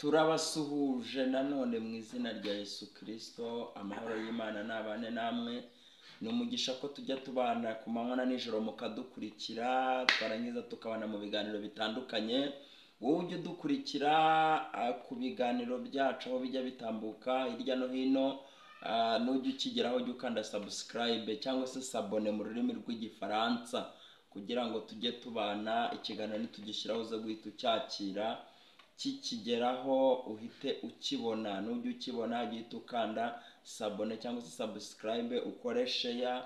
turabasuhuje nanone mu izina rya Yesu Kristo. Amahoro y'Imana nabane namwe. Ni umugisha ko tujya tubana ku manywa na nijoro mukadukurikira, twarangiza tukabana mu biganiro bitandukanye. Wowe ujye udukurikira ku biganiro byacu aho bijya bitambuka hirya no hino, n'ujya ukigeraho ujye ukanda subscribe cyangwa se s'abone mu rurimi rw'igifaransa, kugira ngo tujye tubana ikiganiro nitugishyiraho uze guhita ucyakira, kikigeraho uhite ukibona. N'ujya ukibona ugihita ukanda s'abone cyangwa se subscribe, ukore share,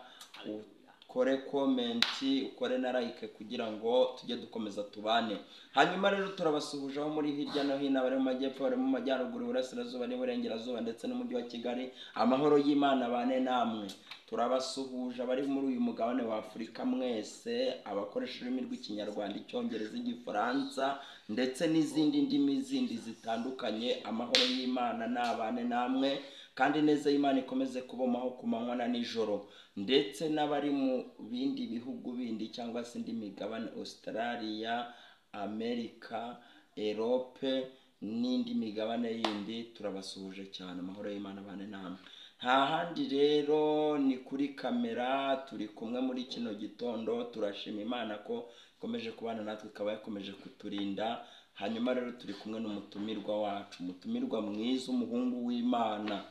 ukore comment, ukore na like, kugira ngo tujye dukomeza tubane. Hanyuma rero turabasuhuje aho muri hirya no hino, bari mu majyepfo, bari mu majyaruguru, iburasirazuba n'iburengerazuba ndetse n'umujyi wa Kigali. Amahoro y'Imana bane namwe. Turabasuhuje abari muri uyu mugabane wa Afurika mwese, abakoresha ururimi rw'ikinyarwanda, icyongereza, igifaransa ndetse n'izindi ndimi zindi zitandukanye. Amahoro y'Imana nabane namwe, kandi neza y'Imana ikomeze kubomaho ku manywa na nijoro. Ndetse n'abari mu bindi bihugu bindi cyangwa se indi migabane, Australia, Amerika, Europe n'indi migabane yindi, turabasuhuje cyane. Amahoro y'Imana bane namwe. Nta handi rero ni kuri kamera, turi kumwe muri kino gitondo. Turashima Imana ko ikomeje kubana natwe, ikaba yakomeje kuturinda. Hanyuma rero turi kumwe n'umutumirwa wacu, umutumirwa mwiza, umuhungu w'Imana,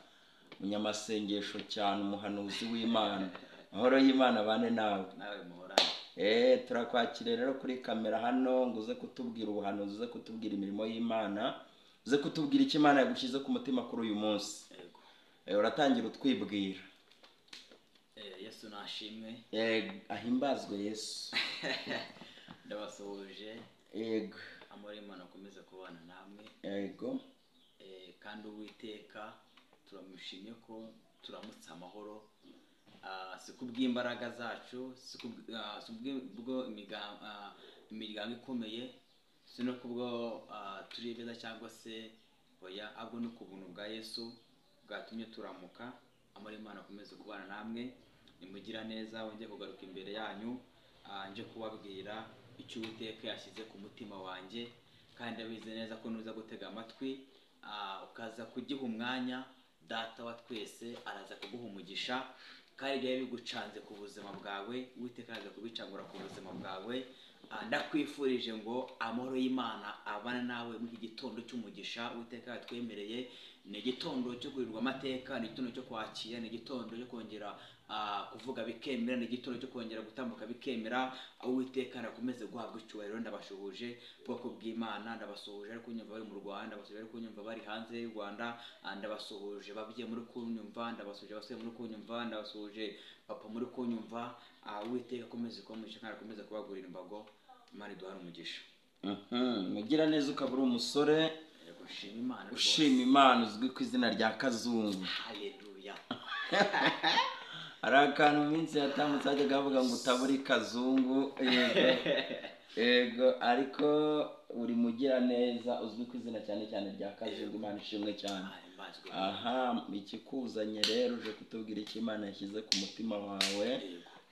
munyamasengesho cyane, umuhanuzi w'Imana. Amahoro y'Imana bane nawe. Nawe muhorane. Turakwakira rero kuri kamera hano ngo uze kutubwira ubuhanuzi, uze kutubwira imirimo y'Imana, uze kutubwira icyo Imana yagushyize ku mutima kuri uyu munsi. Uratangira utwibwira. Yesu nashimwe. Ahimbazwe Yesu. Ndabasuhuje. Yego. Amahoro y'Imana akomeze kubana namwe. Yego. Kandi Uwiteka turamushimye ko turamutse amahoro. Si kubw'imbaraga zacu, si kubwo imiryango ikomeye, si no kubwo turi beza cyangwa se oya, ahubwo ni ku buntu bwa Yesu bwatumye turamuka. Amahoro y'Imana akomeze kubana namwe. Nimugira neza, wongeye kugaruka imbere yanyu, nje kubabwira icyo Uwiteka yashyize ku mutima wanjye, kandi abizi neza ko nuza gutega amatwi ukaza kugiha umwanya, Data wa twese araza kuguha umugisha. Kandi byari bigucanze ku buzima bwawe, Uwiteka araza kubicangura ku buzima bwawe. Ndakwifurije ngo amahoro y'Imana abana nawe muri iki gitondo cy'umugisha Uwiteka yatwemereye. Ni igitondo cyo kurirwa amateka, ni igitondo cyo kwakira, ni igitondo cyo kongera kuvuga bikemera, ni igitondo cyo kongera gutambuka bikemera. Uwiteka arakomeze guhabwa icyubahiro. Ndabashuhuje bwoko bw'Imana, ndabasuhuje ari kunyumva bari mu Rwanda, ndabasuhuje ari kunyumva bari hanze y'u Rwanda, ndabasuhuje babyeyi muri kunyumva, ndabasuhuje abasore muri kunyumva, ndabasuhuje papa muri kunyumva. Uwiteka akomeze kubamugisha kandi akomeze kubagurira imbago. Imana iduhane umugisha. Mugira neza ukaba uri umusore ushima Imana, uzwi ku izina rya Kazungu. Haleluya. Hari akantu mu minsi yatambutse hajyaga bavuga ngo utaburi Kazungu. Yego, ariko uri mugira neza uzwi ku izina cyane cyane rya Kazungu. Imana ishimwe cyane. Ikikuzanye rero uje kutubwira icyo Imana yashyize ku mutima wawe,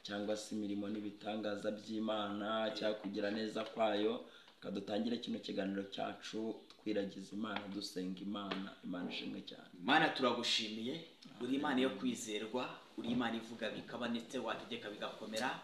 cyangwa se imirimo n'ibitangaza by'Imana, cyangwa kugira neza kwayo. Kadutangire kino kiganiro cyacu twiragiza Imana, dusenga Imana. Imana ishimwe cyane. Imana turagushimiye, uri Imana yo kwizerwa, uri Imana ivuga bikaba ndetse wategeka bigakomera,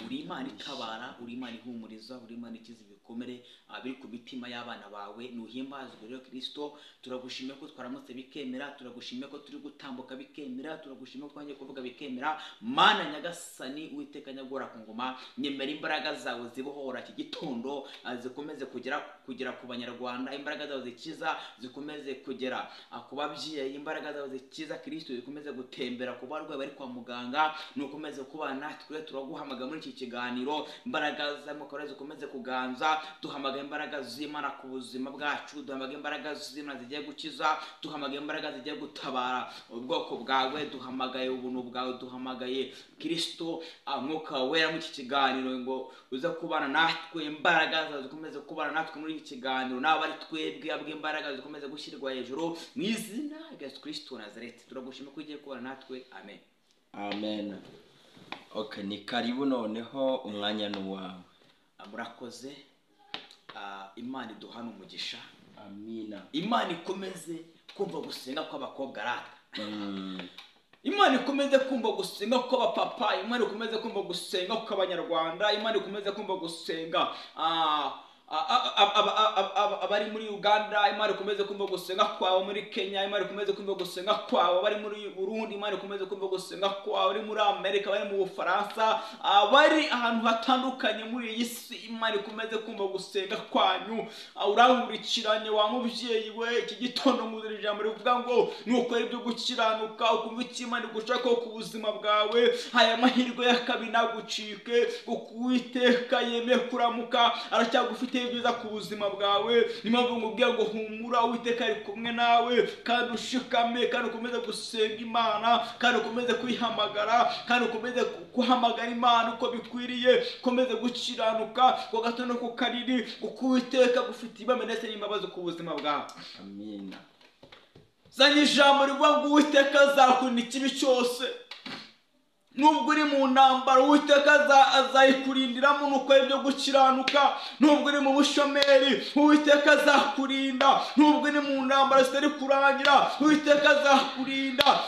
uri Imana itabara, uri Imana ihumuriza, uri Imana ikiza ibikomere biri ku mitima y'abana bawe. Nuhimbazwe rero Kristo. Turagushimiye ko twaramutse bikemera, turagushimiye ko turi gutambuka bikemera, turagushimiye ko twongeye kuvuga bikemera. Mana Nyagasani Uwiteka nyagora ku ngoma, nyemera imbaraga zawe zibohora iki gitondo, zikomeze kugera ku Banyarwanda. Imbaraga zawe zikiza zikomeze kugera ku babyeyi, imbaraga zawe zikiza Kristo zikomeze gutembera ku barwayi bari kwa muganga. Nukomeze kubana natwe, turaguhamagara muri iki kiganiro. Imbaraga z'Umwuka zikomeze kuganza. Duhamagaye imbaraga z'Imana ku buzima bwacu, duhamagaye imbaraga z'Imana zigiye gukiza, duhamagaye imbaraga zigiye gutabara ubwoko bwawe, duhamagaye ubuntu bwawe, duhamagaye Kristo Mwuka wera muri iki kiganiro ngo uze kubana natwe. Imbaraga zawe zikomeze kubana natwe muri iki kiganiro, nawe ari twebwe abwe imbaraga zikomeze gushyirwa hejuru mu izina rya Yesu Kristo wa Nazareti. Turagushima ko ugiye kubana natwe. Amen. Amen. Ni karibu noneho umwanya n'uwawe. Murakoze. Imana iduhane umugisha. amina. Imana ikomeze kumva gusenga kw'abakobwa arata. Imana ikomeze kumva gusenga kw'abapapa, Imana ikomeze kumva gusenga kw'abanyarwanda, Imana ikomeze kumva gusenga abari muri Uganda, Imana ikomeze kumva gusenga kwabo muri Kenya, Imana ikomeze kumva gusenga kwabo bari muri Burundi, Imana ikomeze kumva gusenga kwabo bari muri Amerika, bari mu Bufaransa, bari ahantu hatandukanye muri iyi si. Imana ikomeze kumva gusenga kwanyu. Urangurikiranye wa mubyeyi we, iki gitondo muzira ijambo rivuga ngo nukora ibyo gukiranuka ukumva icyo Imana igushakaho ku buzima bwawe, aya mahirwe y'akabi nagucike, kuko Uwiteka yemeye kuramuka aracyagufite ibyiza ku buzima bwawe. Ni mpamvu ngubwiye ngo humura, Uwiteka ari kumwe nawe, kandi ushikame, kandi ukomeze gusenga Imana, kandi ukomeze kuyihamagara, kandi ukomeze guhamagara Imana uko bikwiriye, ukomeze gukiranuka ku gato no ku kanini, kuko Uwiteka agufitiye ibambe ndetse n'imbabazi ku buzima bwawe. Amina. Zanye ijambo rivuga ngo Uwiteka azakurinda ikibi cyose. Nubwo uri mu ntambara, Uwiteka azayikurindiramo nuko ibyo gukiranuka. Nubwo uri mu bushomeri, Uwiteka azakurinda. Nubwo uri mu ntambara zitari kurangira, Uwiteka azakurinda.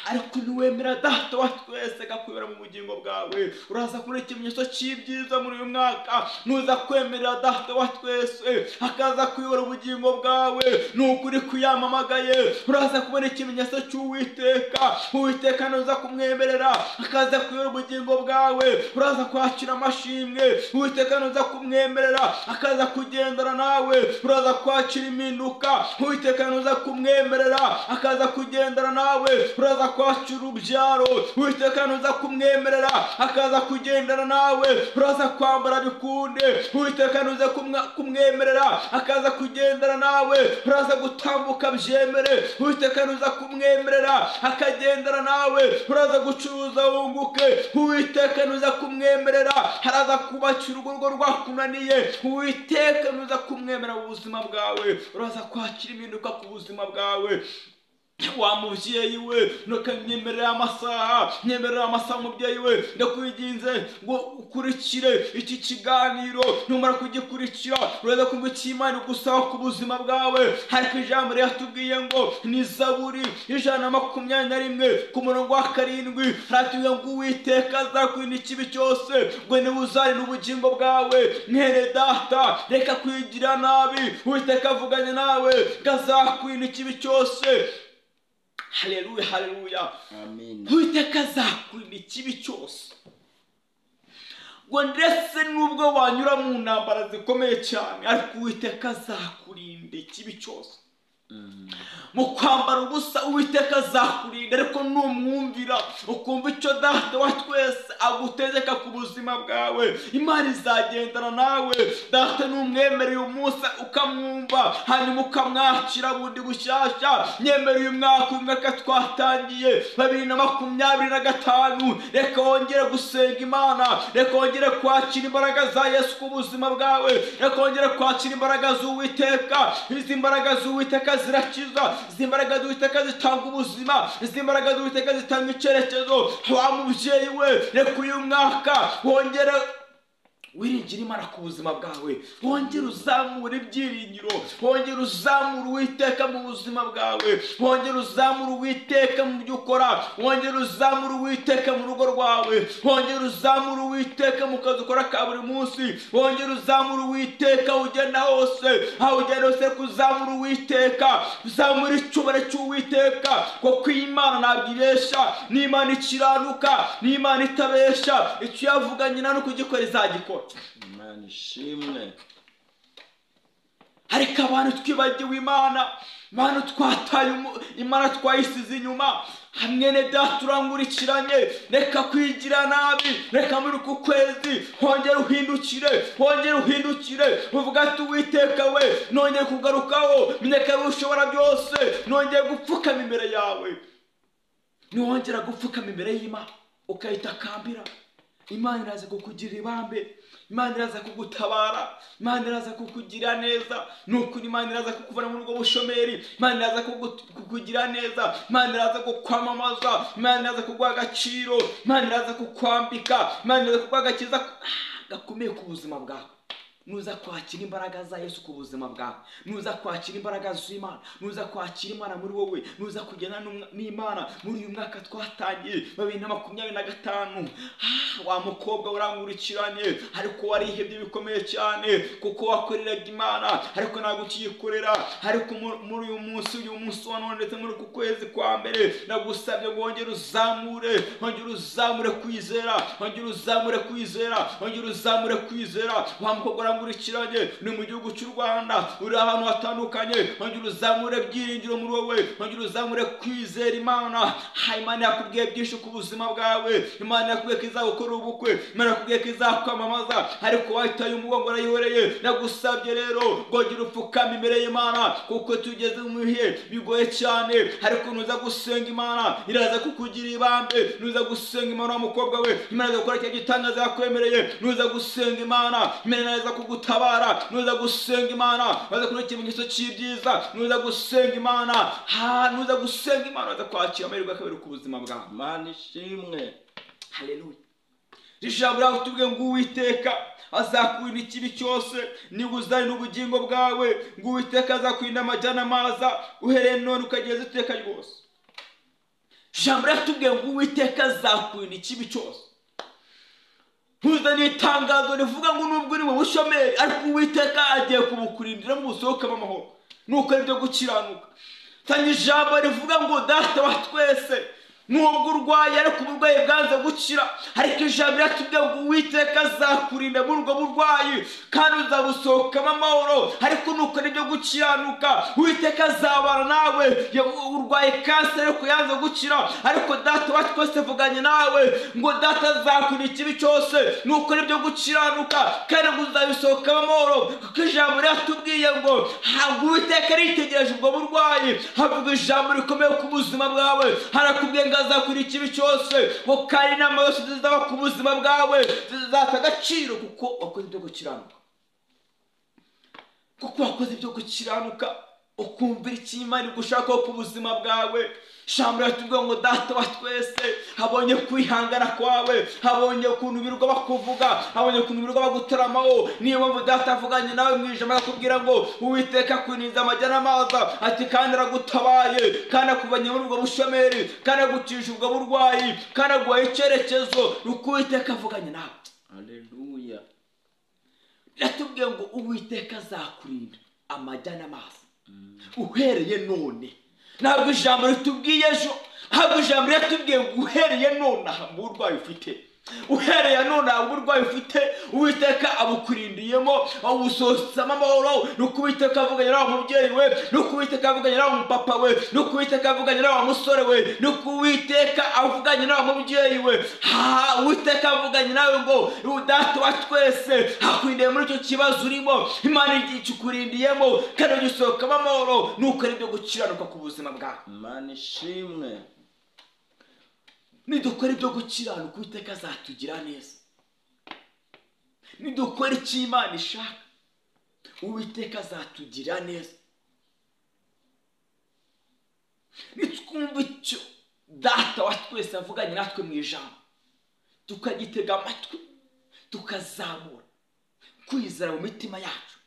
Ariko niwemera Data wa twese akakuyobora mu bugingo bwawe, uraza kubona ikimenyetso cy'ibyiza muri uyu mwaka. Nuza kwemerera Data wa twese akaza kuyobora ubugingo bwawe, nuko uri kuyamamagaye, uraza kubona ikimenyetso cy'Uwiteka. Uwiteka nuza kumwemerera akaza kuyobora ubugingo bwawe, uraza kwakira amashimwe. Uwiteka nuza kumwemerera akaza kugendana nawe, uraza kwakira impinduka. Uwiteka nuza kumwemerera akaza kugendana nawe, uraza kwakira urubyaro. Uwiteka nuza kumwemerera akaza kugendana nawe, uraza kwambara bikunde. Uwiteka nuza kumwemerera akaza kugendana nawe, uraza gutambuka byemere. Uwiteka nuza kumwemerera akagendana nawe, uraza gucuruza wunguke. Uwiteka nuza kumwemerera haraza kubakira urugo rwakunaniye. Uwiteka nuza kumwemerera mu buzima bwawe, uraza kwakira impinduka ku buzima bwawe. Wa mubyeyi we, ntukanyemerera amasaha, nyemerera amasaha mubyeyi we, ndakwinginze ngo ukurikire iki kiganiro. Numara kugikurikira uraza kumva icyo Imana igusaba ku buzima bwawe. Ariko ijambo ryatubwiye ngo ni Zaburi 121 ku murongo wa 7, haratubwiye ngo Uwiteka azakurinda ikibi cyose, ngo niwe uzarinda ubugingo bwawe. Mwene Data, reka kwigira nabi. Uwiteka avuganye nawe, azakurinda ikibi cyose. Haleluya, haleluya. Amen. Uwiteka azakurinda ikibi cyose. Ngo ndetse nubwo wanyura mu ntambara zikomeye cyane, ariko Uwiteka azakurinda ikibi cyose. Mu kwambara ubusa, Uwiteka azakurinda. Ariko numwumvira ukumva icyo Data wa twese agutegeka ku buzima bwawe, Imana izagendana nawe. Data numwemereye umunsi ukamwumva, hanyuma ukamwakira bundi bushyashya. Nyemereye umwaka twatangiye 2025, reka wongere gusenga Imana, reka wongere kwakira imbaraga za Yesu ku buzima bwawe, reka wongere kwakira imbaraga z'Uwiteka. Izi mbaraga z'Uwiteka zirakiza, izi mbaraga z'Uwiteka zitanga ubuzima, izi mbaraga z'Uwiteka zitanga icyerekezo. Wa mubyeyi we, reka uyu mwaka wongere wiringira Imana ku buzima bwawe, wongere uzamura ibyiringiro, wongere uzamura Uwiteka mu buzima bwawe, wongere uzamura Uwiteka mu byo ukora, wongere uzamura Uwiteka mu rugo rwawe, wongere uzamura Uwiteka mu kazi ukora ka buri munsi, wongere uzamura Uwiteka ugenda hose, aho ugenda hose kuzamura Uwiteka, uzamura icyubahiro cy'Uwiteka. Kuko Imana ntabwo ibesha, ni Imana ikiranuka, ni Imana itabesha. Icyo yavuganye nawe kugikora izagikora. Imana ishimwe. Ariko abantu twibagiwe Imana, Imana twataye Imana twayisize inyuma. Hamwe Data turangurikiranye, reka kwigira nabi, reka muri ku kwezi hongera uhindukire, hongera uhindukire. Uvuga ati Uwiteka we, nongeye kugarukaho, menyeka ushobora byose, nongeye gupfukama imbere yawe. Niwongera gupfukama imbere y'Imana ukayitakambira, Imana iraza kukugira ibambe, Imana iraza kugutabara, Imana iraza kukugira neza. Nukuri Imana iraza kukuvana mu rugo bushomeri, Imana iraza kukugira neza, Imana iraza kukwamamaza, Imana iraza kuguha agaciro, Imana iraza kukwambika, Imana iraza kuguha agakiza gakomeye ku buzima bwawe. nuza kwakira imbaraga za Yesu ku buzima bwawe, nuza kwakira imbaraga z'Imana, nuza kwakira Imana muri wowe, nuza kugena n'Imana muri uyu mwaka twatangiye 2025. Wa mukobwa urangurikiranye ariko warihebye bikomeye cyane kuko wakoreraga Imana ariko ntabwo ukiyikorera, ariko muri uyu munsi wa none ndetse muri ku kwezi kwa mbere nagusabye ngo wongere uzamure kwizera. Wa mukobwa urangurikiranye ni mu gihugu cy'u Rwanda, uri ahantu hatandukanye, wongere uzamure byiringiro muri wowe, wongere uzamure kwizera Imana. Imana yakubwiye byinshi ku buzima bwawe, Imana yakubwiye ko izagukora ubukwe, Imana yakubwiye ko izakwamamaza, ariko wahitaye umugongo urayihoreye. Nagusabye rero ngo gira upfukame imbere y'Imana kuko tugeze mu bihe bigoye cyane, ariko nuza gusenga Imana iraza kukugira ibambe, nuza gusenga Imana w'umukobwa we, Imana izakora cyo gitangaza yakwemereye, nuza gusenga Imana, Imana iza kugutabara, nuza gusenga Imana baza kuri ikimenyetso cy'ibyiza, nuza gusenga Imana, nuza gusenga Imana baza kwakira amahirwe akabiri ku buzima bwawe. Imana ishimwe. Haleluya. Ijambo ryawe tubwiye ngo Uwiteka azakurinda ikibi cyose, niguzane n'ubugingo bwawe, ngo Uwiteka azakurinda amajyana amaza uhereye none ukageza iteka ryose. Ijambo ryatubwiye ngo Uwiteka azakurinda ikibi cyose. Ntuzane itangazo rivuga ngo nubwo uri mu bushomeri ariko Uwiteka agiye kubukurindira mu busohoka bw'amahoro nuko ari byo gukiranuka. Tanga ijambo rivuga ngo Data wa twese, nubwo urwaye ariko uburwayi bwanze gukira, ariko ijambo ryatubwiye ngo Uwiteka azakurinda muri ubwo burwayi kandi uzabusohokamo amahoro, ariko nuko ari byo gukiranuka. Uwiteka azabana nawe, urwaye kanseri ariko yanze gukira, ariko Data wa twese avuganye nawe ngo Data azakurinda ikibi cyose, nuko ari byo gukiranuka kandi ngo uzabisohokamo amahoro. Kuko ijambo ryatubwiye ngo Uwiteka aritegereje ubwo burwayi, havuga ijambo rikomeye ku buzima bwawe, harakubwiye ngo azakurinda ikibi cyose, ngo kandi inama yose zizaba ku buzima bwawe zizata agaciro kuko wakoze ibyo gukiranuka. Kuko wakoze ibyo gukiranuka ukumvira icyo Imana igushakaho ku buzima bwawe. Ijambo ryatubwiye ngo Data wa twese habonye kwihangana kwawe, habonye ukuntu birirwa bakuvuga, habonye ukuntu birirwa bagutaramaho. Niyo mpamvu Data avuganye nawe mu ijambo akakubwira ngo Uwiteka akurinze amajyana amaza, ati kandi aragutabaye, kandi akuvanye muri ubwo bushomeri, kandi agucisha ubwo burwayi, kandi aguhaye icyerekezo. Nuko Uwiteka avuganye nawe. Haleluya. Yatubwiye ngo Uwiteka azakurinda amajyana amaza uhereye none. Ntabwo ijambo ritubwiye ejo, ntabwo ijambo ryatubwiye ngo uhereye none aha mu burwayi ufite, uhereye none aha uburwayi ufite Uwiteka abukurindiyemo, abusohotsamo amahoro. Nuko Uwiteka avuganye nawe mubyeyi we, nuko Uwiteka avuganye nawe mupapa we, nuko Uwiteka avuganye nawe musore we, nuko Uwiteka avuganye nawe mubyeyi we. Uwiteka avuganye nawe ngo Data wa twese akurindiye muri icyo kibazo urimo, Imana igikurindiyemo kandi ugisohokamo amahoro, nuko ari byo gukiranuka ku buzima bwawe. Imana ishimwe. Nidukora ibyo gukiranuka Uwiteka azatugira neza. Nidukora icyo Imana ishaka Uwiteka azatugira neza. Nitwumva icyo Data wa twese avuganye natwe mu ijambo, tukagitega amatwi, tukazamura kwizera mu mitima yacu.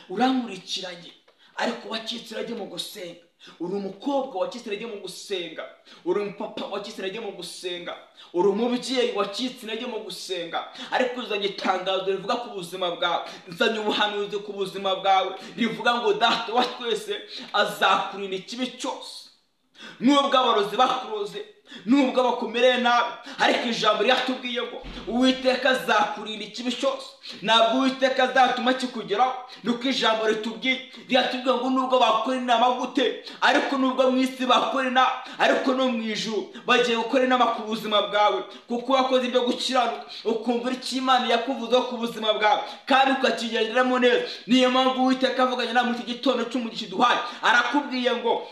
Urankurikiranye ariko wacitse urajye mu gusenga, uri umukobwa wacitse urajye mu gusenga, uri umupapa wacitse urajye mu gusenga, uri umubyeyi wacitse urajye mu gusenga, ariko uzanye itangazo rivuga ku buzima bwawe, uzanye ubuhanuzi ku buzima bwawe rivuga ngo Data wa twese azakurinda ikibi cyose. Nubwo abarozi bakuroze, nubwo bakumereye nabi, ariko ijambo ryatubwiye ngo Uwiteka azakurinda ikibi cyose, ntabwo Uwiteka azatuma kikugeraho. Nuko ijambo ritubwiye ryatubwiye ngo nubwo bakora inama gute, ariko nubwo mu isi bakora inama, ariko no mu ijuru bagiye gukora inama ku buzima bwawe, kuko wakoze ibyo gukiranuka, ukumvira icyo Imana yakuvuzeho ku buzima bwawe kandi ukakigenderamo neza. Niyo mpamvu Uwiteka avuganye nawe muri iki gitondo cy'umugisha duhaye, arakubwiye ngo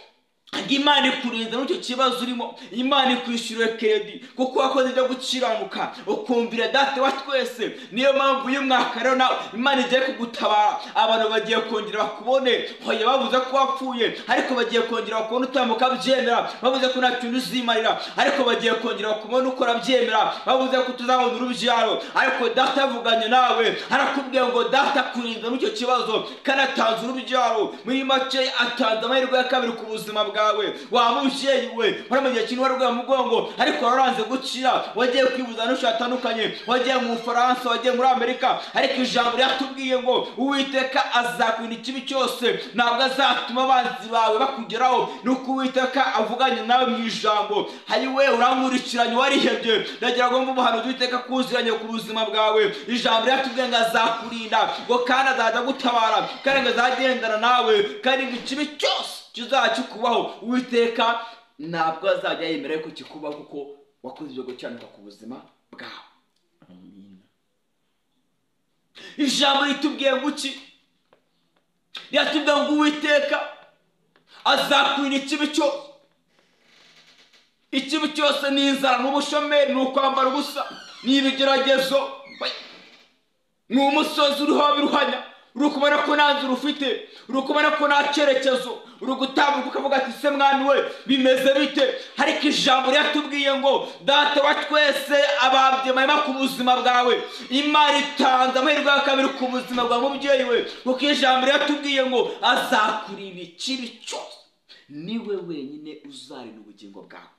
Imana ikurinda n'icyo kibazo urimo, Imana ikwishyura kredi kuko wakoze ibyo gukiranuka ukumvira Data wa twese. Niyo mpamvu uyu mwaka rero nawe Imana igiye kugutabara. Abantu bagiye kongera bakubone, hoye bavuze ko wapfuye ariko bagiye kongera bakubona utambuka byemera, bavuze ko nta kintu uzimarira ariko bagiye kongera bakubona ukora byemera, bavuze ko tuzabona urubyaro ariko Data yavuganye nawe arakubwiye ngo Data akurinda n'icyo kibazo kandi atanze urubyaro. Muri make atanze amahirwe ya kabiri ku buzima bwawe. Wa mubyeyi we muri mu gihe kintu warwaye umugongo ariko waranze gukira, wagiye kwibuza n'ushatandukanye, wagiye mu Faransa, wagiye muri Amerika, ariko ijambo ryatubwiye ngo Uwiteka azakurinda ikibi cyose, ntabwo azatuma abanzi bawe bakugeraho. Nuko Uwiteka avuganye nawe mu ijambo. Hayiwe urankurikiranye warihebye, ndagira ngo umuhanuzi Uwiteka kuziranye ku buzima bwawe. Ijambo ryatubwiye ngo azakurinda ngo kandi azajya gutabara kandi ngo azagendana nawe kandi ikibi cyose kizakikubaho Uwiteka ntabwo azajya yemera ko kikubaho kuko wakoze ibyo gucyanuka ku buzima bwawe. Amen. Ijambo ritubwiye ngo iki? Ryatubwiye ngo Uwiteka azakurinda ikibi cyose. Ikibi cyose ni inzara n'ubushomeri, ni ukwambara ubusa, ni ibigeragezo, ni umusozi uriho biruhanya, uri kubona ko nta nzira ufite, uri kubona ko nta cyerekezo, uri gutambuka ukavuga ati se mwami we bimeze bite? Ariko ijambo ryatubwiye ngo Data wa twese abambye amahema ku buzima bwawe. Imana itanze amahirwe ya kabiri ku buzima bwa mubyeyi we kuko ijambo ryatubwiye ngo azakurinda ikibi cyose. Niwe wenyine uzarinda ubugingo bwawe.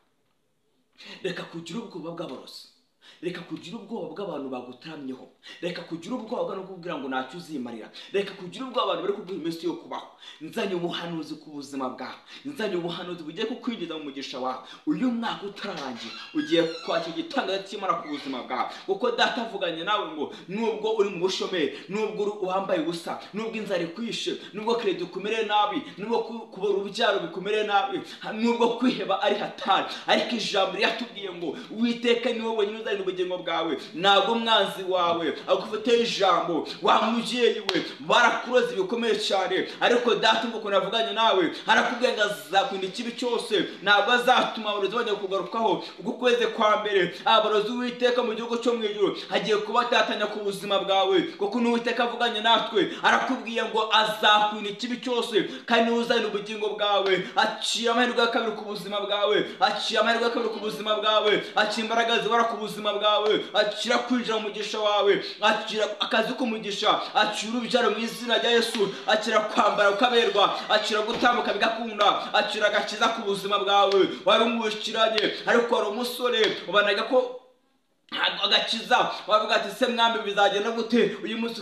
Reka kugira ubwoba bw'abarozi, reka kugira ubwoba bw'abantu bagutaramyeho, reka kugira ubwoba no kubwira ngo ntacyo uzimarira, reka kugira ubwoba abantu bari kuguha iminsi yo kubaho. Nzanye ubuhanuzi ku buzima bwawe, nzanye ubuhanuzi bugiye kukwinjiza mu mugisha wawe. Uyu mwaka utararangira ugiye kwakira igitangaza cy'Imana ku buzima bwawe kuko Data avuganye nawe ngo nubwo uri mu bushomeri, nubwo wambaye ubusa, nubwo inzara ikwishe, nubwo kredi kumereye nabi, nubwo kubura urubyaro bikumereye nabi, nubwo kwiheba ari hatari, ariko ijambo ryatubwiye ngo Uwiteka niwe wenyine uzarinda ubugingo bwawe. Ntabwo umwanzi wawe agufite ijambo. Wa mubyeyi we barakuroze bikomeye cyane ariko Data ngo kunavuganye nawe arakubwiye ngo azakurinda ikibi cyose, ntabwo azatuma abarozi bajya kugarukaho. Ubwo kweze kwa mbere abarozi Uwiteka mu gihugu cyo mu ijuru hagiye kubatatanya ku buzima bwawe kuko n'Uwiteka avuganye natwe arakubwiye ngo azakurinda ikibi cyose kandi uzarinda ubugingo bwawe. Aciye amahirwe ya kabiri ku buzima bwawe, aciye amahirwe ya kabiri ku buzima bwawe, aciye imbaraga zibara ku buzima bwawe, akira kwinjira mu mugisha wawe, akira akazi k'umugisha, akira urubyaro mu izina rya Yesu, akira kwambara ukaberwa, akira gutambuka bigakunda, akira agakiza ku buzima bwawe. Wari umubikiranye ariko wari umusore ubanaga ko agakiza, wavuga ati se mwami bizagenda gute? Uyu munsi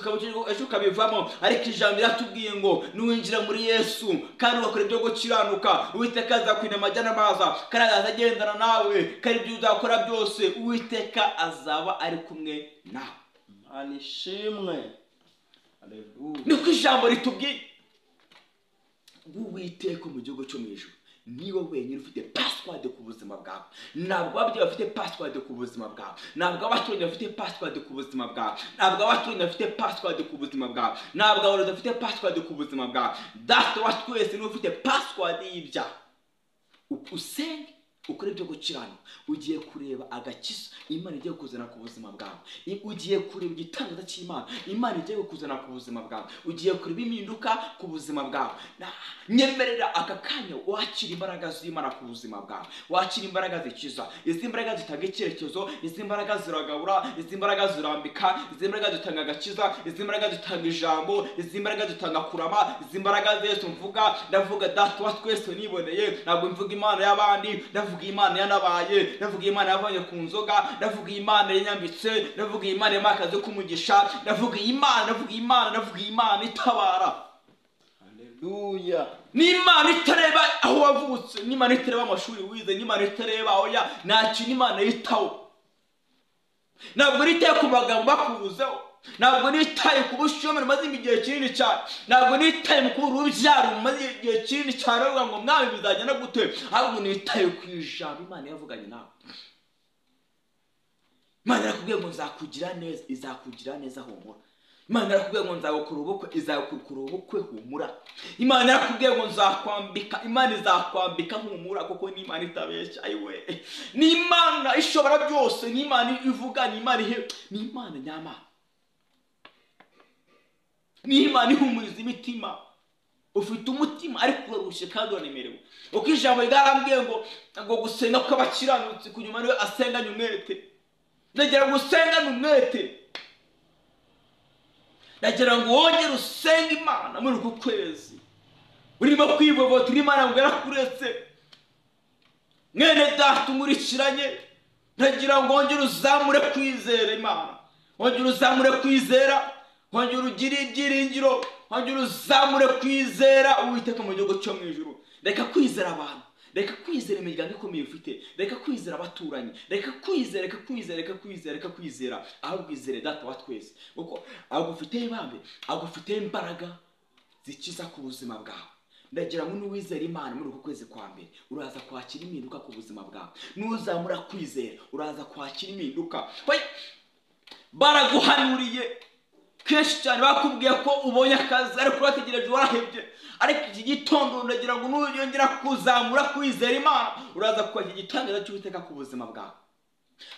ukabivamo, ariko ijambo ryatubwiye ngo nuwinjira muri Yesu kandi ugakora ibyo gukiranuka Uwiteka azakurinda amajya n'amaza kandi azagendana nawe kandi ibyo uzakora byose Uwiteka azaba ari kumwe nawe. Anishimwe. Haleluya. Niko ijambo ritubwiye. Uwiteka mu gihugu cyo mu ijuru niwe wenyine ufite password ku buzima bwawe. Ntabwo ababyeyi bafite password ku buzima bwawe, ntabwo abaturanyi bafite password ku buzima bwawe, ntabwo abaturanyi bafite password ku buzima bwawe, ntabwo abarozi bafite password ku buzima bwawe. Data wa twese niwe ufite password y'ibyaha. Usenge ukora ibyo gukiranuka, ugiye kureba agakiza Imana igiye kuzana ku buzima bwawe, ugiye kureba igitangaza cy'Imana Imana igiye kuzana ku buzima bwawe, ugiye kureba impinduka ku buzima bwawe. Nyemerera aka kanya wakira imbaraga z'Imana ku buzima bwawe, wakira imbaraga zikiza. Izi mbaraga zitanga icyerekezo, izi mbaraga ziragabura, izi mbaraga zirambika, izi mbaraga zitanga agakiza, izi mbaraga zitanga ijambo, izi mbaraga zitanga kurama, izi mbaraga zose mvuga. Ndavuga Data wa twese niboneye, ntabwo mvuga imana y'abandi, ndavuga Imana yanabaye, ndavuga Imana yavanye ku nzoga, ndavuga Imana yanyambitse, ndavuga Imana y'amakazi kumugisha, ndavuga Imana itabara. Haleluya. Ni Imana itareba aho wavutse, ni Imana itareba amashuri wize, ni Imana itareba aho nta kintu Imana yitaho. Ntabwo nitaye ku magambo bakuruzeho, ntabwo nitaye ku bushomeri maze igihe kinini cyane, ntabwo nitaye mu kubura urubyaro maze igihe kinini cyane bavuga ngo mwami bizagenda gute, ahubwo nitaye ku ijambo Imana yavuganye nawe. Imana irakubwiye ngo nzakugira neza, izakugira neza humura. Imana yarakubwiye ngo nzagukura ubukwe, izagukura ubukwe humura. Imana yarakubwiye ngo nzakwambika, Imana izakwambika humura, kuko ni Imana itabeshya. Ayiwe, ni Imana ishobora byose, ni Imana ivuga, ni Imana ni Imana nyamana, ni Imana ihumuriza imitima. Ufite umutima ariko urarushe kandi uranemerewe. Uko ijambo ryarambwiye ngo gusenga kw'abakiranutsi kunyuma niwe asenganye umwete. Ndagira ngo usengane umwete, ndagira ngo wongere usenge Imana muri uku kwezi. Urimo kwivovotera Imana ngo yarakuretse. Mwene data umurikiranye, ndagira ngo wongere uzamure kwizera Imana, wongere uzamure kwizera, wongere ugire ibyiringiro, wongere uzamure kwizera Uwiteka mu gihugu cyo mu ijuru. Reka kwizera abantu, reka kwizera imiryango ikomeye ufite, reka kwizera abaturanyi, reka kwizera, ahubwo wizere Data wa twese, kuko agufite ibambe, agufite imbaraga zikiza ku buzima bwawe. Ndagira ngo nuwizera Imana muri uku kwezi kwa mbere, uraza kwakira impinduka ku buzima bwawe. Nuzamura kwizera, uraza kwakira impinduka. Baraguhanuriye kenshi cyane, bakubwiye ko ubonye akazi ariko urategereje warahebye. Ariko iki gitondo ndagira ngo nuyongera kuzamura kwizera Imana, uraza kwakira igitangaza cy'Uwiteka ku buzima bwawe.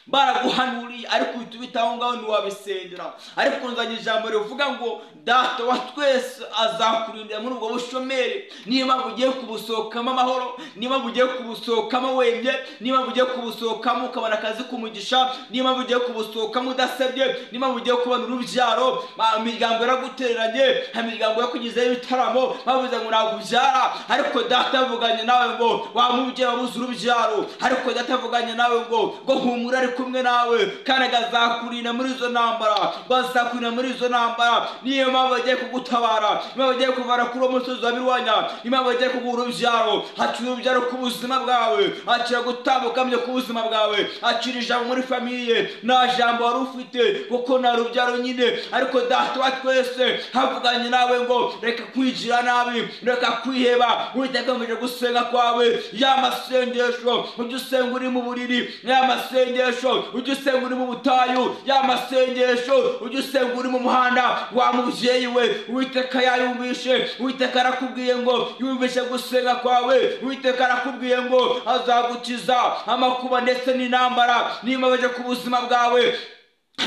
Baraguhanuriye ariko uhita ubitaho ngaho ntiwabisengera. Ariko nzanye ijambo rivuga ngo Data wa twese azakurindira muri ubwo bushomeri. Niba bugiye kubusohokamo amahoro, niba bugiye kubusohokamo wemye, niba bugiye kubusohokamo ukabona akazi k'umugisha, niba bugiye kubusohokamo udasebye, niba bugiye kubona urubyaro. Imiryango yaragutereranye, imiryango yakugizeho ibitaramo, bavuze ngo nakubyara, ariko Data avuganye nawe ngo wa mubyeyi wabuze urubyaro. Ariko Data avuganye nawe ngo humura ari kumwe nawe, kandi azakurinda muri izo ntambara, bazakurinda muri izo ntambara. Niyo mpamvu bagiye kugutabara, niyo mpamvu bagiye kuvana kuri uwo musozi wa Birwanya, niyo mpamvu bagiye kuguha urubyaro. Hakira urubyaro ku buzima bwawe, hakira gutambuka ku buzima bwawe, hakira ijambo muri famiye, nta jambo wari ufite kuko nta rubyaro nyine. Ariko Data wa twese havuganye nawe ngo reka kwigira nabi, reka kwiheba. Uwiteka akomeje gusenga kwawe, ya masengesho ujye usenga uri mu buriri, ya masengesho ujye usenga uri mu butayu, ya masengesho ujye usenga uri mu muhanda. Wa mubyeyi we, Uwiteka yayumvishe. Uwiteka arakubwiye ngo yumvishe gusenga kwawe. Uwiteka arakubwiye ngo azagukiza amakuba ndetse n'intambara. Niba baje ku buzima bwawe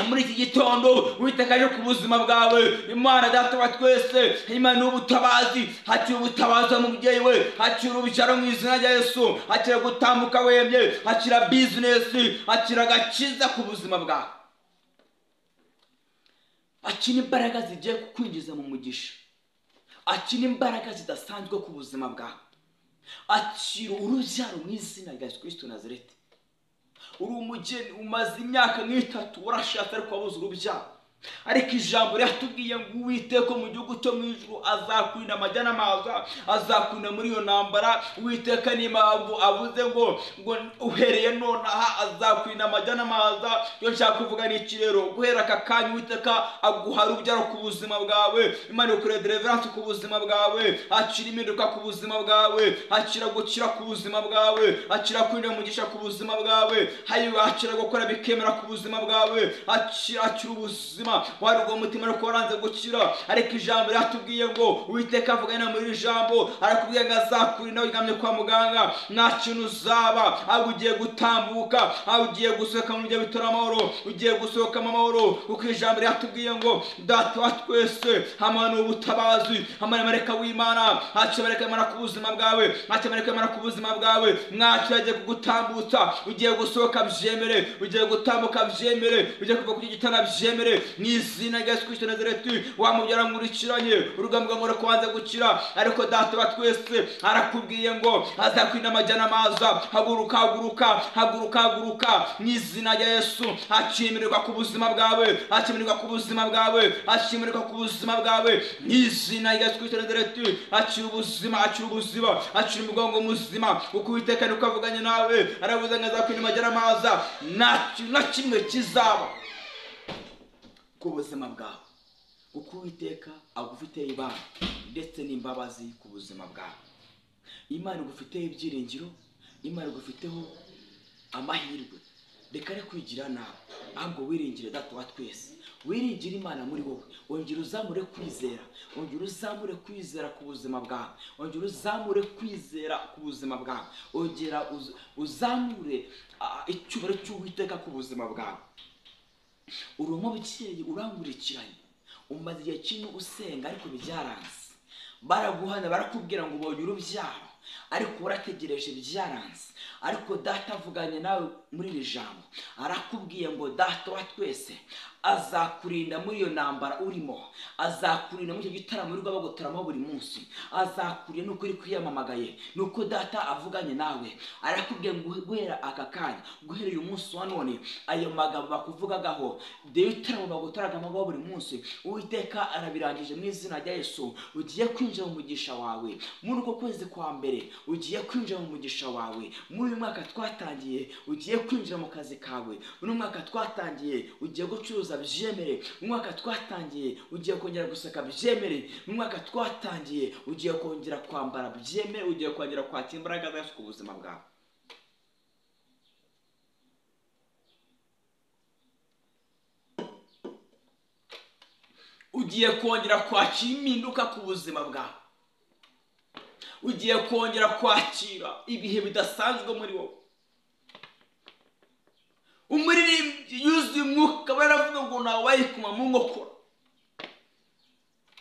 muri iki gitondo, Uwiteka aje ku buzima bwawe. Imana Data wa twese, Imana n'ubutabazi. Hakira ubutabazi mubyeyi we, hakira urubyaro mu izina rya Yesu, hakira gutambuka wemye, hakira business, hakira agakiza ku buzima bwawe. Akina imbaraga zigiye kukwinjiza mu mugisha, akina imbaraga zidasanzwe ku buzima bwawe. Akira urubyaro mu izina rya Yesu Kristo Nazareti. Uri umugeni umaze imyaka nk'itatu warashatse ariko wabuze urubyaro, ariko ijambo ryatubwiye ngo Uwiteka mu gihugu cyo mu ijuru azakurinda amajya n'amaza, azakurinda muri iyo ntambara. Uwiteka ni impamvu avuze ngo uhereye nonaha azakurinda amajya n'amaza. Iyo nshaka kuvuga ni iki rero? Guhera aka kanya Uwiteka aguha urubyaro ku buzima bwawe. Imana ikore deliverance ku buzima bwawe, akira impinduka ku buzima bwawe, akira gukira ku buzima bwawe, akira kurinda umugisha ku buzima bwawe, akira gukora bikemera ku buzima bwawe, akira ubuzima wari ubwo mutima ariko waranze gukira. Ariko ijambo ryatubwiye ngo Uwiteka avugana muri iri jambo, arakubwiye ngo azakurinda wigamye kwa muganga, nta kintu uzaba, ahubwo ugiye gutambuka, ahubwo ugiye gusohoka mu byo bitera amahoro, ugiye gusohokamo amahoro. Kuko ijambo ryatubwiye ngo Data wa twese hamana ubutabazi, hamana mareka w'Imana, hakira mareka Imana ku buzima bwawe, hakira mareka Imana ku buzima bwawe. Mwakira agiye kugutambutsa, ugiye gusohoka byemere, ugiye gutambuka byemere, ugiye kuva ku gitana byemere. Mu izina rya Yesu Kristo Nazareti, wamubyara nkurikiranye, urugamba ngo kubanza gukira. Ariko Data wa twese arakubwiye ngo azakurinda amajya n'amaza. Haguruka, haguruka, haguruka, haguruka mu izina rya Yesu. Hakimirwa ku buzima bwawe, hakimirwa ku buzima bwawe, hakimirwa ku buzima bwawe mu izina rya Yesu Kristo Nazareti. Akira ubuzima, akira ubuzima, akira umugongo muzima. Kuko Uwiteka niko avuganye nawe, aravuze ngo azakurinda amajya n'amaza, nta kimwe kizaba ku buzima bwawe. Kuko Uwiteka agufitiye ibanga ndetse n'imbabazi ku buzima bwawe. Imana igufiteho ibyiringiro, Imana igufiteho amahirwe, reka ne kwigira nawe, ahubwo wiringire Data wa twese, wiringire Imana muri wowe. Ongera uzamure kwizera, ongera uzamure kwizera ku buzima bwawe, ongera uzamure kwizera ku buzima bwawe, ongera uzamure icyubahiro cy'Uwiteka ku buzima bwawe. Uri umubyeyi urankurikiranye, umaze igihe kinini usenga ariko byaranze, baraguhana barakubwira ngo ubonye urubyaro ariko urategereje byaranze, ariko Data avuganye nawe muri iri jambo, arakubwiye ngo Data wa twese azakurinda muri iyo ntambara urimo, azakurinda muri icyo gitaramo uri bagutaramo buri munsi, azakurinda nuko uri kwiyamamagaye, nuko Data avuganye nawe. Arakubwiye ngo guhera aka kanya, guhera uyu munsi wa none, ayo magambo bakuvugagaho ibitaramo bagutaragamo buri munsi, Uwiteka arabirangije mu izina rya Yesu. Ugiye kwinjira mu mugisha wawe muri uko kwezi kwa mbere, ugiye kwinjira mu mugisha wawe muri uyu mwaka twatangiye, ugiye kwinjira mu kazi kawe muri mwaka twatangiye, ugiye gucuruza byemere mu mwaka twatangiye, ugiye kongera guseka byemere mu mwaka twatangiye, ugiye kongera kwambara byemere, ugiye kongera kwakira imbaraga zacu ku buzima bwawe. Ugiye kongera kwakira impinduka ku buzima bwawe, ugiye kongera kwakira ibihe bidasanzwe muri wowe. Umuririmbyi yuzuye umwuka baravuga ngo nawe wayikuma mu nkokora.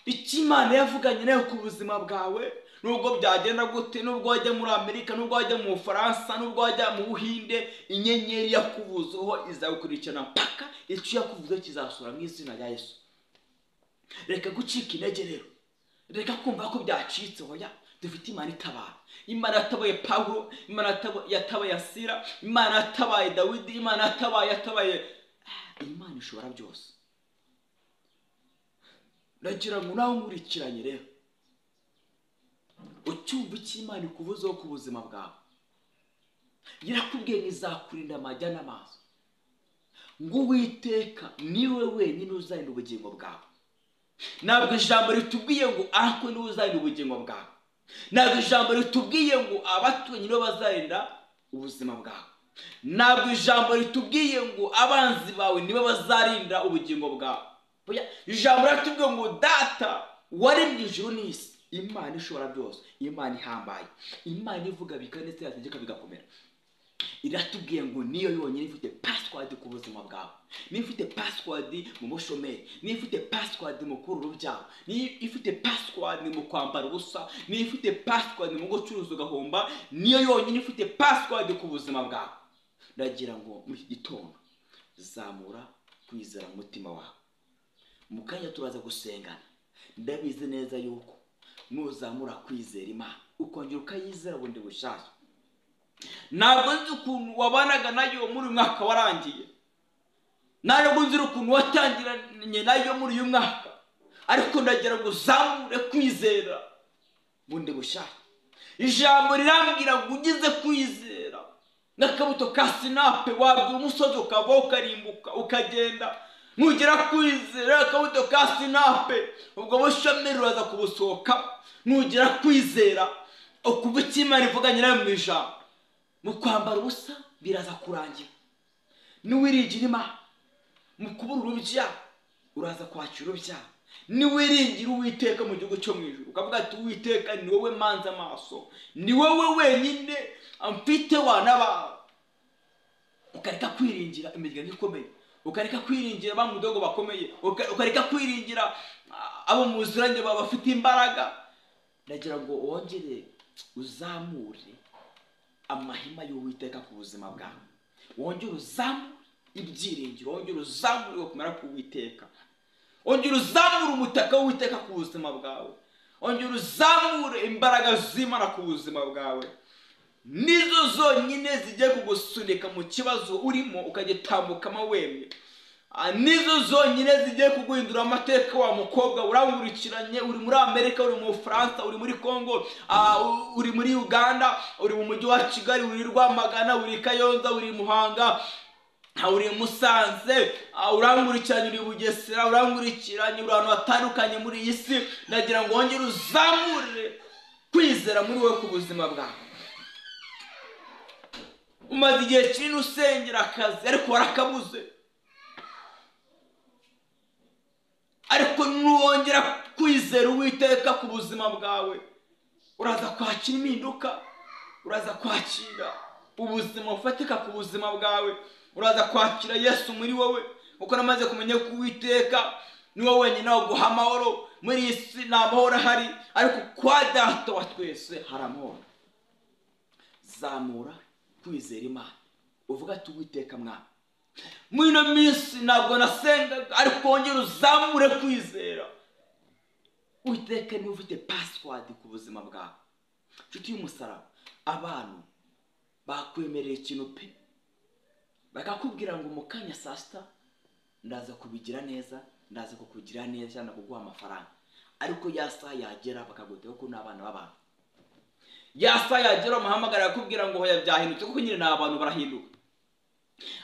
Icyo Imana yavuganye nawe ku buzima bwawe, nubwo byagenda gute, nubwo wajya muri Amerika, nubwo wajya mu Bufaransa, nubwo wajya mu Buhinde, inyenyeri yakuvuzeho izagukurikirana mpaka icyo yakuvuzeho kizasura mu izina rya Yesu. Reka gucika intege rero, reka kumva ko byacitse. Hoya, dufite Imana itabara. Imana yatabaye Pawulo, Imana yatabaye Sila, Imana yatabaye Dawidi, Imana yatabaye Imana ishobora byose. Nagira ngo nawe nkurikiranye rero, ucyumva icyo Imana ikuvuzeho ku buzima bwawe. Yarakubwiye ngo izakurinda amajya n'amazi, ngo Uwiteka niwe wenyine uzarinda ubugingo bwawe. Ntabwo ijambo ritubwiye ngo ahako niwe uzarinda ubugingo bwawe, ntabwo ijambo ritubwiye ngo abaturanyi nibo bazarinda ubuzima bwawe, ntabwo ijambo ritubwiye ngo abanzi bawe nibo bazarinda ubugingo bwawe. Ijambo ritubwiye ngo Data wari mu ijuru n'isi, Imana ishobora byose, Imana ihambaye, Imana ivuga ndetse yategeka bigakomera. Iratubwiye ngo niyo yonyine ifite password ku buzima bwawe, niyo ifite password mu bushomeri, niyo ifite password mu kuru urubyaro, niyo ifite password mu kwambara ubusa, niyo ifite password mu gucuruza ugahomba, niyo yonyine ifite password ku buzima bwawe. Ndagira ngo muri iki gitondo zamura kwizera mu mutima wawe. Mu kanya turaza gusengana, ndabizi neza yuko nuzamura kwizera Imana ukongera ukayizera bundi bushasha. Ntabwo nzi ukuntu wabanaga nayo muri uyu mwaka warangiye, ntabwo nzi ukuntu watangiranye nayo muri uyu mwaka, ariko ndagira ngo uzamure kwizera bundi bushasha. Ijambo rirambwira ngo ugize kwizera n'akabuto ka sinape wabwira umusozi ukava ukarimbuka ukagenda. Nugera kwizera akabuto ka sinape, ubwo bushomeri uraza kubusohoka. Nugera kwizera ukuva icyo Imana ivuganye nawe mu ijambo, mu kwambara ubusa biraza kurangira. Niwiringira Imana mu kubura urubyaro uraza kwakira urubyaro. Niwiringira Uwiteka mu gihugu cyo mu ijuru ukavuga ati Uwiteka ni wowe manze amaso, ni wowe wenyine amfite wana bawe, ukareka kwiringira imiryango ikomeye, ukareka kwiringira ba mudogo bakomeye, ukareka kwiringira abo muziranye bafite imbaraga. Ndagira ngo wongere uzamure amahema y'Uwiteka ku buzima bwawe, wongere uzamure ibyiringiro, wongere uzamure kumera ku Uwiteka, wongere uzamure umutaka w'Uwiteka ku buzima bwawe, wongere uzamure imbaraga z'Imana ku buzima bwawe. Nizo zonyine zigiye kugusunika mu kibazo urimo ukagitambukamo wemye. Nizo zonyine zigiye kuguhindura amateka. Wa mukobwa urankurikiranye, uri muri Amerika, uri mu Bufaransa, uri muri Kongo, uri muri Uganda, uri mu mujyi wa Kigali, uri Rwamagana, uri Kayonza, uri Muhanga, uri Musanze, urankurikiranye, uri Bugesera, urankurikiranye, uri ahantu hatandukanye muri iyi si. Ndagira ngo wongere uzamure kwizera muri wowe ku buzima bwawe. umaze igihe kinini usengera akazi ariko warakabuze, ariko nuwongera kwizera Uwiteka ku buzima bwawe uraza kwakira impinduka, uraza kwakira ubuzima bufatika ku buzima bwawe, uraza kwakira Yesu muri wowe, kuko namaze kumenya ko Uwiteka ni wowe wenyine waguha amahoro. Muri iyi si nta mahoro ahari, ariko kwa Data wa twese hari amahoro. Zamura kwizera Imana, uvuga ati Uwiteka Mwana, muri ino minsi ntabwo nasengaga, ariko wongera uzamure kwizera. Uwiteka niwe ufite password ku buzima bwawe. Nshuti y'umusaraba, abantu bakwemerera ikintu pe, bakakubwira ngo mu kanya saa sita ndaza kubigira neza, ndaza kukugira neza cyangwa kuguha amafaranga, ariko ya saa yagera bakaguteka ko n'abana b'abantu. Ya saa yagera umuhamagara akubwira ngo hoya byahindutse, kuko nyine n'abantu barahinduka.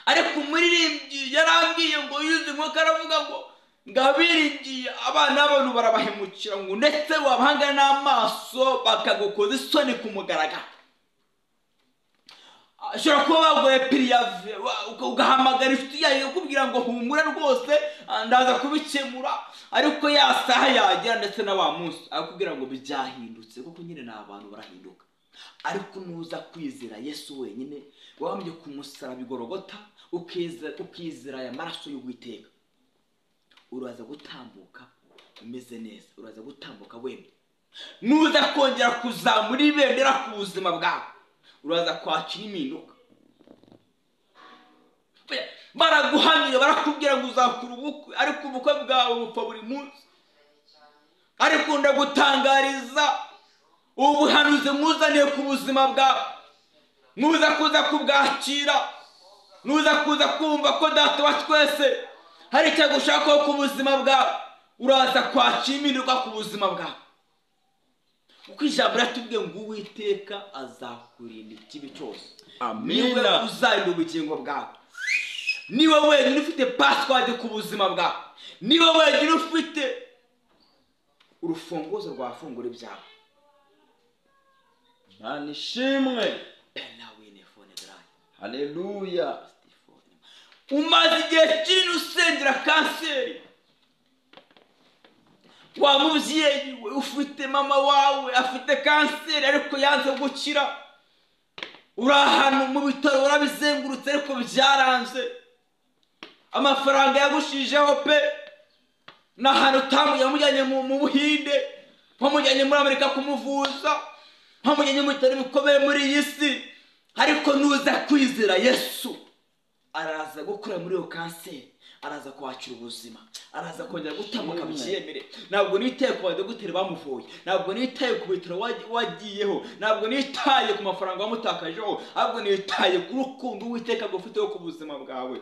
Ariko umuririmbyi yarambwiye ngo yuzuye umwuka aravuga ngo ngabiringiye abana b'abantu barabahemukira, ngo ndetse wabahanga n'amaso bakagukoza isoni ku mugaragaro. Ashobora kuba bagoye piriyave, ugahamagara inshuti yawe ukubwira ngo humura rwose ndaza kubikemura, ariko ya saha yagera ndetse na wa munsi akubwira ngo byahindutse, kuko nyine n'abantu barahinduka. Ariko nuza kwizera Yesu wenyine wamye ku musaraba Igorogota, ukizera aya maraso y'Uwiteka, uraza gutambuka umeze neza, uraza gutambuka wemye. Nuza kongera kuzamura ibendera ku buzima bwawe, uraza kwakira impinduka. Baraguhanira barakubwira ngo uzakura ubukwe, ariko ubukwe bwawe bupfa buri munsi. Ariko ndagutangariza ubuhanuzi mwuzaniye ku buzima bwawe, nuza kuza kubwakira, nuza kuza kumva ko Data wa twese hari icyo agushakaho ku buzima bwawe, uraza kwakira impinduka ku buzima bwawe. Uko ijambo ratubwiye ngo Uwiteka azakurinda ikibi cyose. Niwe uzarinda ubugingo bwawe, niwe wenyine ufite password ku buzima bwawe, niwe wenyine ufite urufunguzo rwafungura ibyawe. Imana ishimwe. Haleluya. Umaze igihe kinini usengera kanseri, wa mubyeyi we ufite mama wawe afite kanseri ariko yanze gukira, uri ahantu mu bitaro urabizengurutse ariko byaranze, amafaranga yagushijeho pe, n'ahantu utamujyanye mu Buhinde, wamujyanye muri Amerika kumuvuza, wamujyanye mu bitaro bikomeye muri iyi si, ariko nuza kwizera Yesu araza gukura muri iyo kanseri, araza kwakira ubuzima, araza kongera gutambuka byemere. Ntabwo nitaye ku badogiteri bamuvuye, ntabwo nitaye ku bitaro wagiyeho, ntabwo nitaye ku mafaranga wamutakajeho, ahubwo nitaye ku rukundo Uwiteka agufiteho ku buzima bwawe.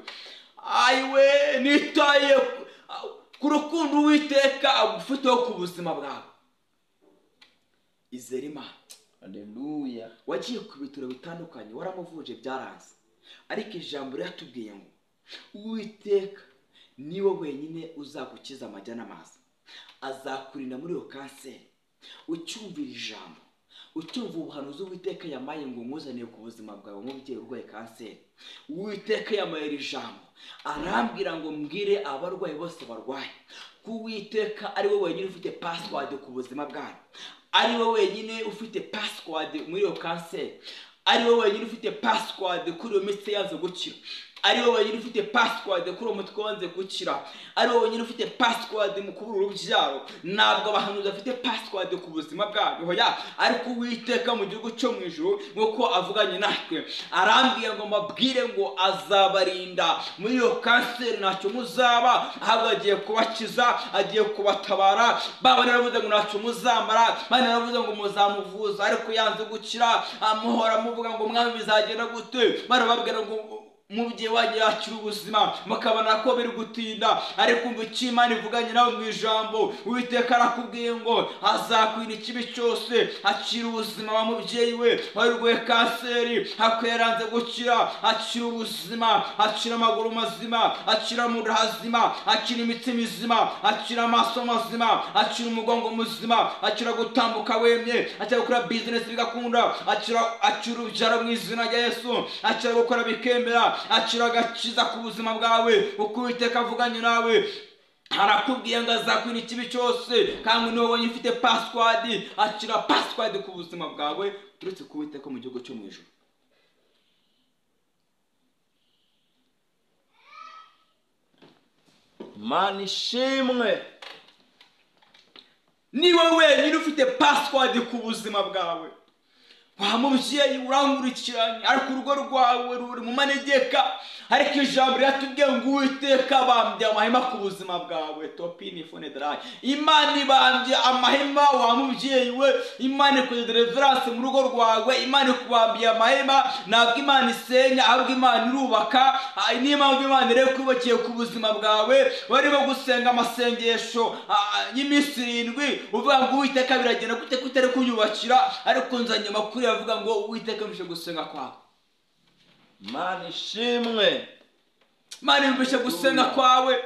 Ayiwe, nitaye ku rukundo Uwiteka agufiteho ku buzima bwawe. Izere Imana. Haleluya. Wagiye ku bitaro bitandukanye waramuvuje byaranze, ariko ijambo ryatubwiye ngo Uwiteka niwe wenyine uzagukiza amajya n'amazi, azakurinda muri iyo kanseri. Ucyumvira ijambo, ucyumva ubuhanuzi Uwiteka yamaye ngo nkuzaniye ku buzima bwawe nk'umubyeyi urwaye kanseri. Uwiteka yamaye ijambo arambwira ngo mbwire abarwayi bose barwaye ko Uwiteka ari we wenyine ufite password ku buzima bwawe, ari we wenyine ufite password muri iyo kanseri, ari we wenyine ufite password kuri iyo mitsi yanze gukira, ari we wenyine ufite password kuri uwo mutwe wanze gukira, ari we wenyine ufite password mu kubura urubyaro. Ntabwo abahanuzi bafite password ku buzima bwabo, hoya, ariko Uwiteka mu gihugu cyo mu ijuru nk'uko avuganye natwe arambwiye ngo mabwire ngo azabarinda muri iyo kanseri, ntacyo muzaba, ahubwo agiye kubakiza, agiye kubatabara. Baba naravuze ngo ntacyo muzamara, bana naravuze ngo muzamuvuza ariko yanze gukira, amuhora muvuga ngo mwami bizagenda gute, barababwira ngo umubyeyi wanjye yakira ubuzima mukabona ko biri gutinda, ariko umva icyo Imana ivuganye nawe mu ijambo. Uwiteka arakubwiye ngo azakwira ikibi cyose, akira ubuzima wa mubyeyi we warwaye kanseri, akweranze gukira, akira ubuzima, akira amaguru mazima, akira mu nda hazima, akira imitsi mizima, akira amaso mazima, akira umugongo muzima, akira gutambuka wemye, akira gukora business bigakunda, akira urubyaro mu izina rya Yesu, akira gukora bikemera, akira agakiza ku buzima bwawe. Uko Uwiteka avuganye nawe arakubwiye ngo azakwira ikibi cyose, kandi niwe wabonye ufite password, akira password ku buzima bwawe turetse ku Uwiteka mu gihugu cyo mu ijuru. Mana ishimwe, niwe wenyine ufite password ku buzima bwawe. Wa mubyeyi urankurikiranye, ariko urugo rwawe ruri mu manegeka, ariko ijambo ryatubwiye ngo Uwiteka abambye amahema ku buzima bwawe. Topini fone darayi, Imana ibambye amahema wa mubyeyi we, Imana ikoze deliverance mu rugo rwawe, Imana ikubambiye amahema. Ntabwo Imana isenya, ahubwo Imana irubaka. Niyo mpamvu Imana iri kubakiye ku buzima bwawe. Barimo gusenga amasengesho y'iminsi 7 uvuga ngo Uwiteka biragenda gute kutari kunyubakira, ariko nzanye amakuru yavuga ngo Uwiteka yumvise gusenga kwawe. Mana ishimwe, Mana yumvise gusenga kwawe,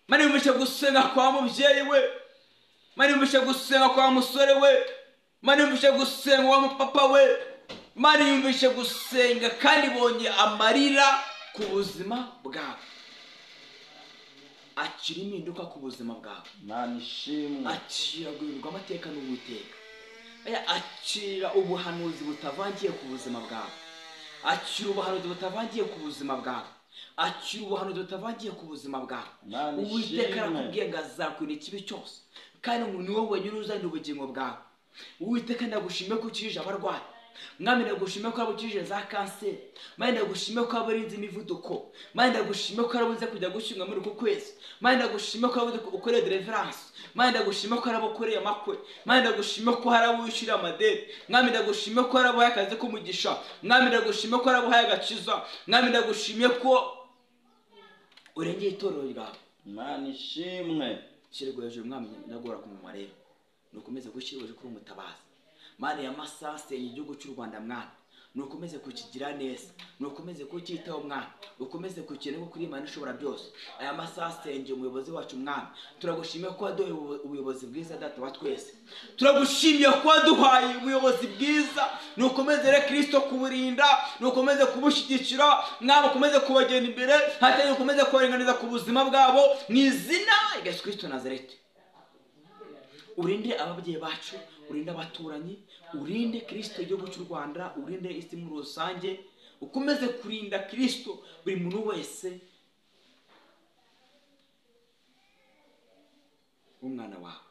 Mana yumvise gusenga kwa mubyeyi we, Mana yumvise gusenga kwa musore we, Mana yumvise gusenga wa mupapa we, Mana yumvise gusenga kandi bonye amarira ku buzima bwawe. Akira impinduka ku buzima bwawe. Mana ishimwe, akira guhindurwa amateka n'Uwiteka. Akira ubuhanuzi butavangiye ku buzima bwawe, akira ubuhanuzi butavangiye ku buzima bwawe, akira ubuhanuzi butavangiye ku buzima bwawe. Uwiteka arakubwiye ngo azakwira ikibi cyose, kandi ngo niwe wenyine uzanira ubugingo bwawe. Uwiteka ndagushimiye ko ukirije abarwayi, Mwami ndagushimiye ko abukirije za kanseri, Mwami ndagushimiye ko abarinze imivuduko, Mwami ndagushimiye ko arabuze kujya gushinga muri uku kwezi, Mwami ndagushimiye ko arabuze ukoreye deliverance, Mwami ndagushimiye ko arabukoreye amakwe, Mwami ndagushimiye ko harabushira amadeni, Mwami ndagushimiye ko harabuhaye akazi k'umugisha, Mwami ndagushimiye ko harabuhaye agakiza, Mwami ndagushimiye ko urengeye itorero ryawe. Mana ishimwe, shirego hejuru Mwami ndagora ku munwa rero, nukomeze gushyira kuri umutabazi. Mana ya masase igihugu cy'u Rwanda Mwana, nukomeze kukigira neza, nukomeze kucyitaho Mwana, ukomeze kukire ko kuri Imana ishobora byose. Aya masase nje umuyobozi wacu Mwana, turagushimiye ko waduhaye ubuyobozi bwiza Data wa twese, turagushimiye ko waduhaye ubuyobozi bwiza. Nukomeze re Kristo kuburinda, nukomeze kubushyigikira Mwami, ukomeze kubagenda imbere, hatari ukomeze kubaringaniza ku buzima bwabo mu izina rya Yesu Kristo Nazareti. Urinde ababyeyi bacu, urinde abaturanyi, urinde Kristo igihugu cy'u Rwanda, urinde isi muri rusange. Ukomeze kurinda Kristo buri muntu wese umwana wawe,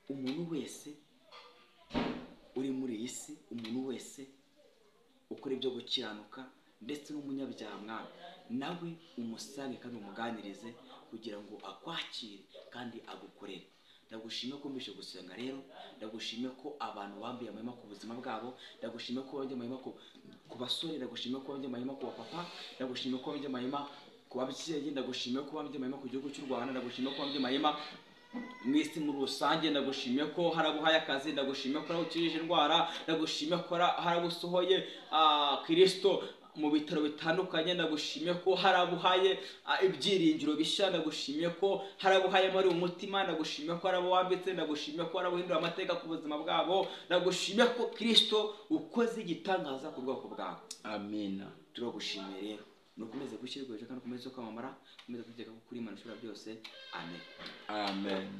umuntu wese uri muri iyi si, umuntu wese ukora ibyo gukiranuka ndetse n'umunyabyaha Mwami, nawe umusange kandi umuganirize kugira ngo akwakire kandi agukorere. Ndagushimiye ko mbishe gusenga rero, ndagushimiye ko abantu bambiye amahema ku buzima bwabo, ndagushimiye ko bambiye amahema ku basore, ndagushimiye ko bambiye amahema ku bapapa, ndagushimiye ko bambiye amahema ku babyeyi, ndagushimiye ko bambiye amahema ku gihugu cy'u Rwanda, ndagushimiye ko bambiye amahema mu isi muri rusange, ndagushimiye ko harabuhaye akazi, ndagushimiye ko harabukirije indwara, ndagushimiye ko harabusohoye Kristo mu bitaro bitandukanye, ndagushimiye ko harabuhaye ibyiringiro bishya, ndagushimiye ko harabuhaye muri umutima, ndagushimiye ko harabuwambitse, ndagushimiye ko harabuhindura amateka ku buzima bwabo, ndagushimiye ko Kristo ukoze igitangaza ku bwoko bwawe. amina. Turagushimiye rero, nukomeze gushyirwa hejuru kandi ukomeze kwamamara, ukomeze kugeka ko kuri Imana ishobora byose. Amen. Amen.